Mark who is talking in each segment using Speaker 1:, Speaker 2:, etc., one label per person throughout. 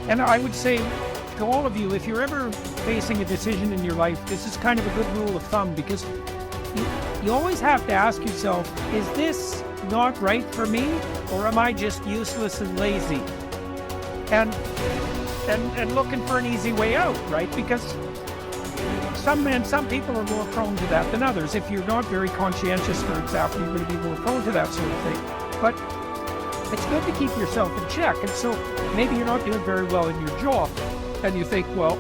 Speaker 1: And I would say to all of you, if you're ever facing a decision in your life, this is kind of a good rule of thumb, because you always have to ask yourself, is this not right for me, or am I just useless and lazy? And looking for an easy way out, right? Because some people are more prone to that than others. If you're not very conscientious, for example, you're going to be more prone to that sort of thing. But it's good to keep yourself in check. And so maybe you're not doing very well in your job, and you think, well,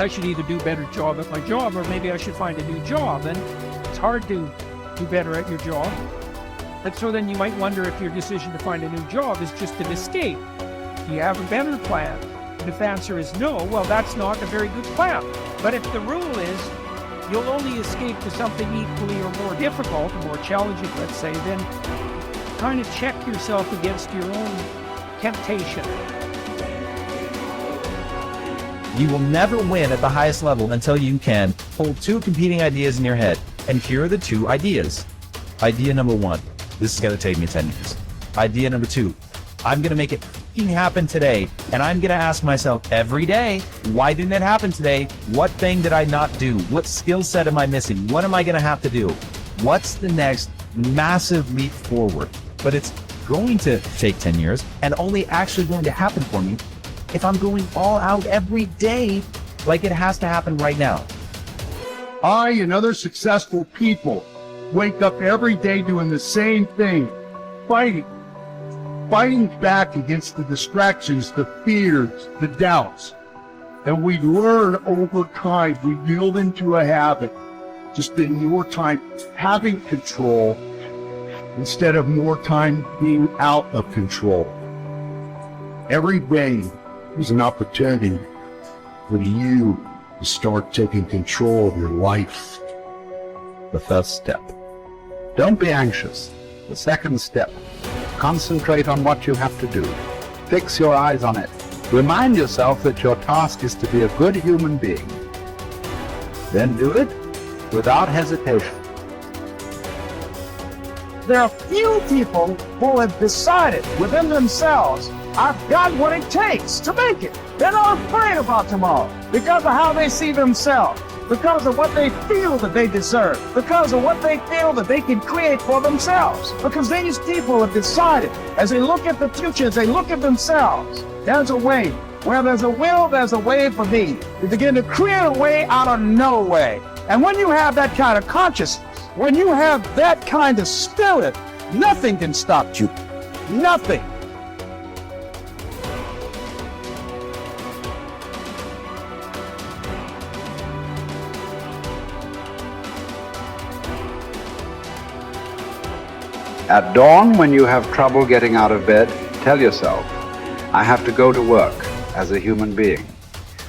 Speaker 1: I should either do a better job at my job, or maybe I should find a new job. And it's hard to do better at your job. And so then you might wonder if your decision to find a new job is just an escape. Do you have a better plan? And if the answer is no, well, that's not a very good plan. But if the rule is you'll only escape to something equally or more difficult, or more challenging, let's say, then kind of check yourself against your own temptation.
Speaker 2: You will never win at the highest level until you can hold two competing ideas in your head. And here are the two ideas. Idea number one, this is going to take me 10 years. Idea number two, I'm going to make it happen today. And I'm going to ask myself every day, why didn't it happen today? What thing did I not do? What skill set am I missing? What am I going to have to do? What's the next massive leap forward? But it's going to take 10 years and only actually going to happen for me if I'm going all out every day, like it has to happen right now.
Speaker 3: I and other successful people wake up every day doing the same thing, fighting back against the distractions, the fears, the doubts. And we learn over time, we build into a habit to spend more time having control instead of more time being out of control. Every day is an opportunity for you to start taking control of your life.
Speaker 4: The first step. Don't be anxious. The second step. Concentrate on what you have to do. Fix your eyes on it. Remind yourself that your task is to be a good human being. Then do it without hesitation.
Speaker 5: There are few people who have decided within themselves, I've got what it takes to make it. They're not afraid about tomorrow because of how they see themselves, because of what they feel that they deserve, because of what they feel that they can create for themselves. Because these people have decided, as they look at the future, as they look at themselves, there's a way. Where there's a will, there's a way for me. You begin to create a way out of no way. And when you have that kind of consciousness, when you have that kind of spirit, nothing can stop you. Nothing.
Speaker 4: At dawn, when you have trouble getting out of bed, tell yourself, I have to go to work as a human being.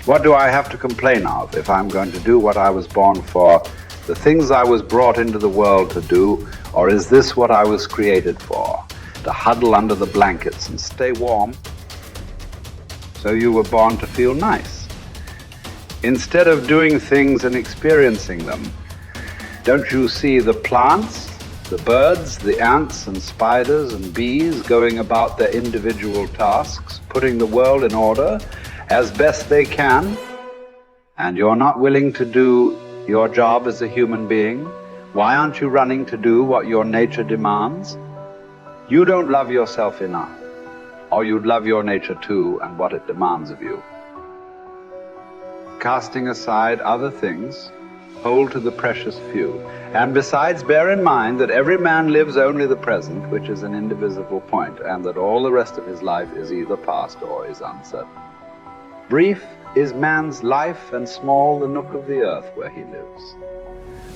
Speaker 4: What do I have to complain of if I'm going to do what I was born for, the things I was brought into the world to do, or is this what I was created for? To huddle under the blankets and stay warm? So you were born to feel nice. Instead of doing things and experiencing them, don't you see the plants, the birds, the ants and spiders and bees going about their individual tasks, putting the world in order as best they can? And you're not willing to do your job as a human being? Why aren't you running to do what your nature demands? You don't love yourself enough, or you'd love your nature too and what it demands of you. Casting aside other things, hold to the precious few. And besides, bear in mind that every man lives only the present, which is an indivisible point, and that all the rest of his life is either past or is uncertain. Brief is man's life, and small the nook of the earth where he lives.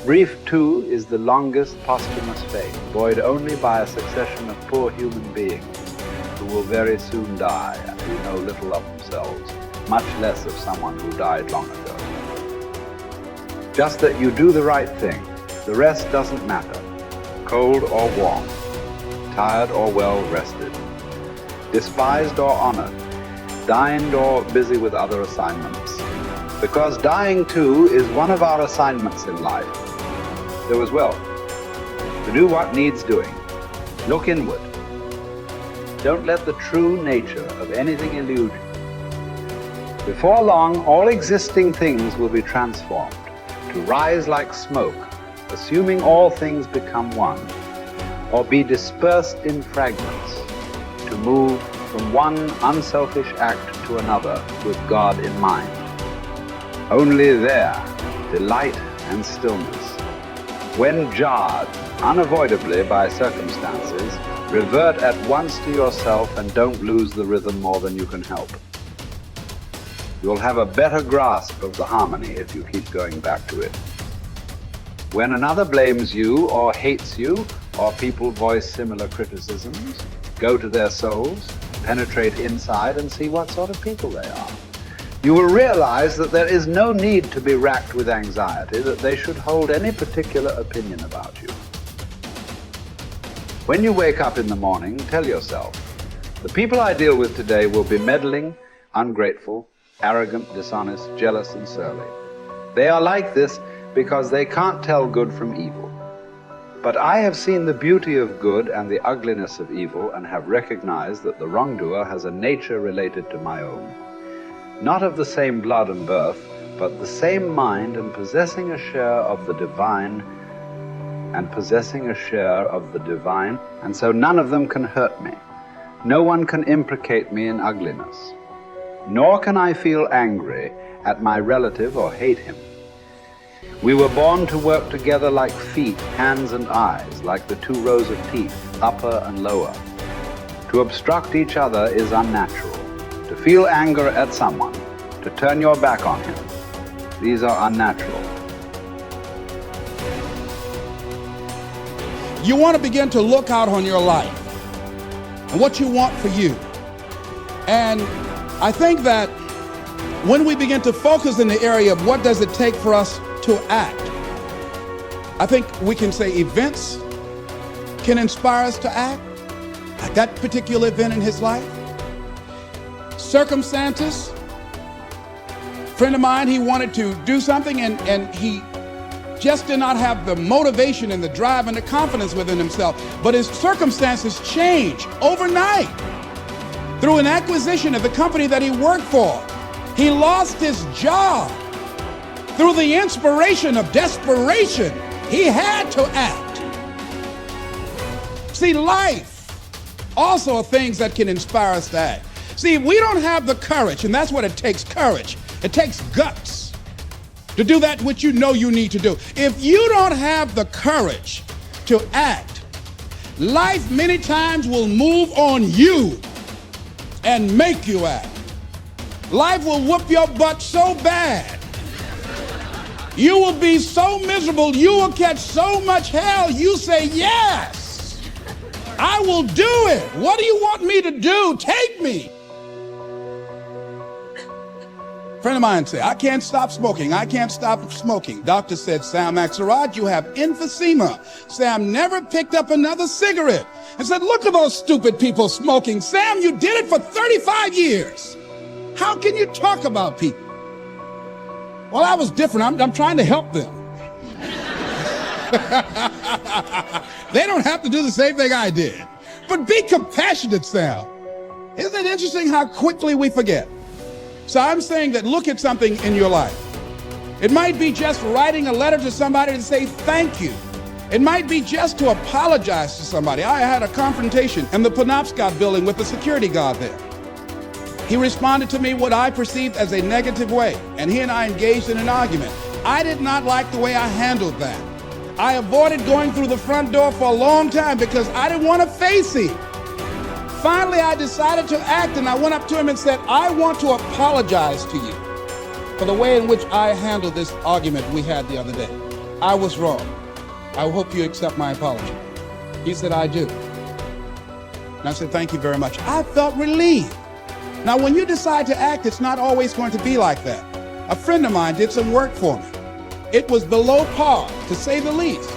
Speaker 4: Brief, too, is the longest posthumous fate, buoyed only by a succession of poor human beings who will very soon die and who know little of themselves, much less of someone who died long ago. Just that you do the right thing. The rest doesn't matter, cold or warm, tired or well rested, despised or honored, dined or busy with other assignments. Because dying too is one of our assignments in life. So as well, to do what needs doing, look inward. Don't let the true nature of anything elude you. Before long, all existing things will be transformed to rise like smoke, assuming all things become one, or be dispersed in fragments, to move from one unselfish act to another with God in mind. Only there, delight and stillness. When jarred unavoidably by circumstances, revert at once to yourself and don't lose the rhythm more than you can help. You'll have a better grasp of the harmony if you keep going back to it. When another blames you or hates you, or people voice similar criticisms, go to their souls, penetrate inside and see what sort of people they are. You will realize that there is no need to be racked with anxiety that they should hold any particular opinion about you. When you wake up in the morning, tell yourself, the people I deal with today will be meddling, ungrateful, arrogant, dishonest, jealous, and surly. They are like this because they can't tell good from evil. But I have seen the beauty of good and the ugliness of evil and have recognized that the wrongdoer has a nature related to my own. Not of the same blood and birth, but the same mind and possessing a share of the divine, and so none of them can hurt me. No one can implicate me in ugliness. Nor can I feel angry at my relative or hate him. We were born to work together like feet, hands, and eyes, like the two rows of teeth, upper and lower. To obstruct each other is unnatural. To feel anger at someone, to turn your back on him, these are unnatural.
Speaker 6: You want to begin to look out on your life and what you want for you. And I think that when we begin to focus in the area of what does it take for us to act, I think we can say events can inspire us to act, like that particular event in his life. Circumstances. A friend of mine, he wanted to do something and he just did not have the motivation and the drive and the confidence within himself. But his circumstances changed overnight through an acquisition of the company that he worked for. He lost his job. Through the inspiration of desperation, he had to act. See, life also are things that can inspire us to act. See, we don't have the courage, and that's what it takes, courage. It takes guts to do that which you know you need to do. If you don't have the courage to act, life many times will move on you and make you act. Life will whoop your butt so bad. You will be so miserable, you will catch so much hell, you say, yes, I will do it. What do you want me to do? Take me. A friend of mine said, I can't stop smoking. I can't stop smoking. Doctor said, Sam Axelrod, you have emphysema. Sam never picked up another cigarette and said, look at those stupid people smoking. Sam, you did it for 35 years. How can you talk about people? Well, I was different. I'm trying to help them. They don't have to do the same thing I did. But be compassionate, Sam. Isn't it interesting how quickly we forget? So I'm saying that look at something in your life. It might be just writing a letter to somebody to say thank you. It might be just to apologize to somebody. I had a confrontation in the Penobscot building with the security guard there. He responded to me what I perceived as a negative way, and he and I engaged in an argument. I did not like the way I handled that. I avoided going through the front door for a long time because I didn't want to face him. Finally, I decided to act, and I went up to him and said, I want to apologize to you for the way in which I handled this argument we had the other day. I was wrong. I hope you accept my apology. He said, I do. And I said, thank you very much. I felt relieved. Now, when you decide to act, it's not always going to be like that. A friend of mine did some work for me. It was below par, to say the least.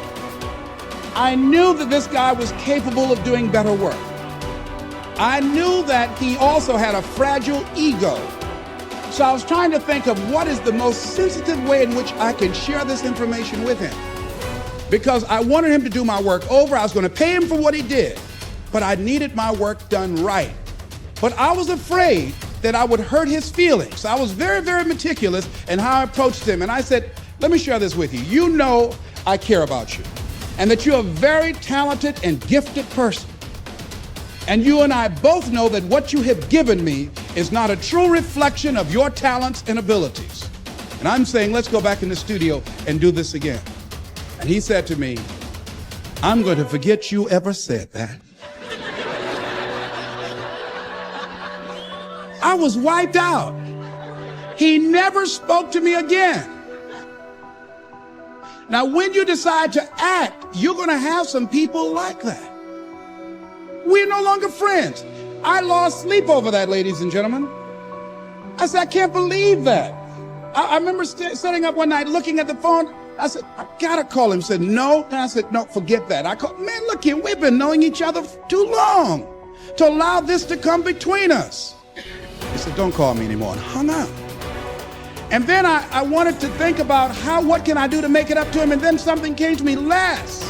Speaker 6: I knew that this guy was capable of doing better work. I knew that he also had a fragile ego. So I was trying to think of what is the most sensitive way in which I can share this information with him. Because I wanted him to do my work over. I was going to pay him for what he did, but I needed my work done right. But I was afraid that I would hurt his feelings. I was very, very meticulous in how I approached him. And I said, let me share this with you. You know I care about you, and that you're a very talented and gifted person. And you and I both know that what you have given me is not a true reflection of your talents and abilities. And I'm saying, let's go back in the studio and do this again. And he said to me, I'm going to forget you ever said that. I was wiped out. He never spoke to me again. Now, when you decide to act, you're going to have some people like that. We're no longer friends. I lost sleep over that, ladies and gentlemen. I said, I can't believe that. I remember sitting up one night looking at the phone. I said, I gotta call him. He said, no. And I said, no, forget that. I called, man, look here, we've been knowing each other for too long to allow this to come between us. He said, don't call me anymore, and hung up. And then I wanted to think about what can I do to make it up to him? And then something came to me, Les,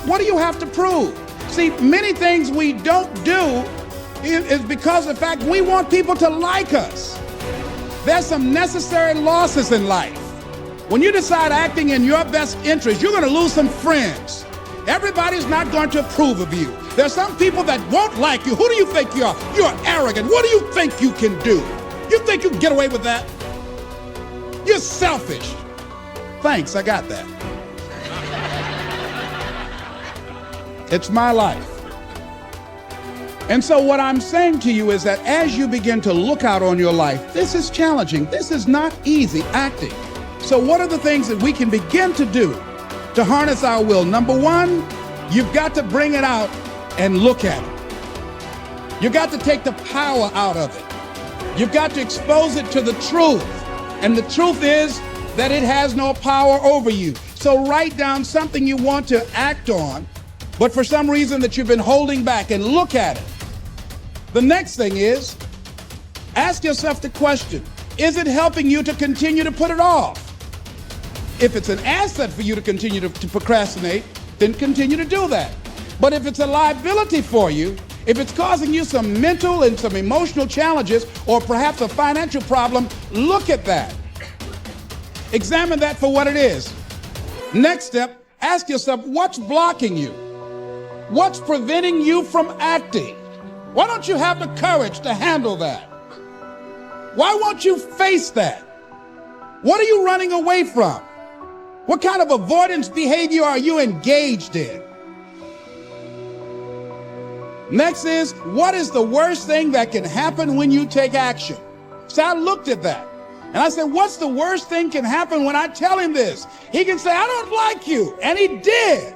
Speaker 6: what do you have to prove? See, many things we don't do is because of the fact we want people to like us. There's some necessary losses in life. When you decide acting in your best interest, you're going to lose some friends. Everybody's not going to approve of you. There's some people that won't like you. Who do you think you are? You're arrogant. What do you think you can do? You think you can get away with that? You're selfish. Thanks, I got that. It's my life. And so what I'm saying to you is that as you begin to look out on your life, this is challenging. This is not easy acting. So what are the things that we can begin to do to harness our will? Number one, you've got to bring it out and look at it. You've got to take the power out of it. You've got to expose it to the truth. And the truth is that it has no power over you. So write down something you want to act on, but for some reason that you've been holding back, and look at it. The next thing is, ask yourself the question, is it helping you to continue to put it off? If it's an asset for you to continue to procrastinate, then continue to do that. But if it's a liability for you, if it's causing you some mental and some emotional challenges, or perhaps a financial problem, look at that. Examine that for what it is. Next step, ask yourself, what's blocking you? What's preventing you from acting? Why don't you have the courage to handle that? Why won't you face that? What are you running away from? What kind of avoidance behavior are you engaged in? Next is, what is the worst thing that can happen when you take action? So I looked at that and I said, what's the worst thing can happen when I tell him this? He can say, I don't like you. And he did.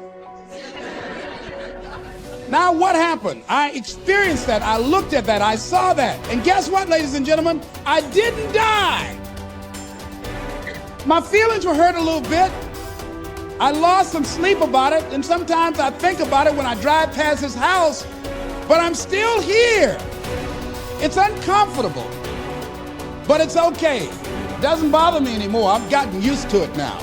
Speaker 6: Now what happened? I experienced that. I looked at that. I saw that. And guess what, ladies and gentlemen? I didn't die. My feelings were hurt a little bit. I lost some sleep about it. And sometimes I think about it when I drive past his house, but I'm still here. It's uncomfortable, but it's okay. It doesn't bother me anymore. I've gotten used to it now.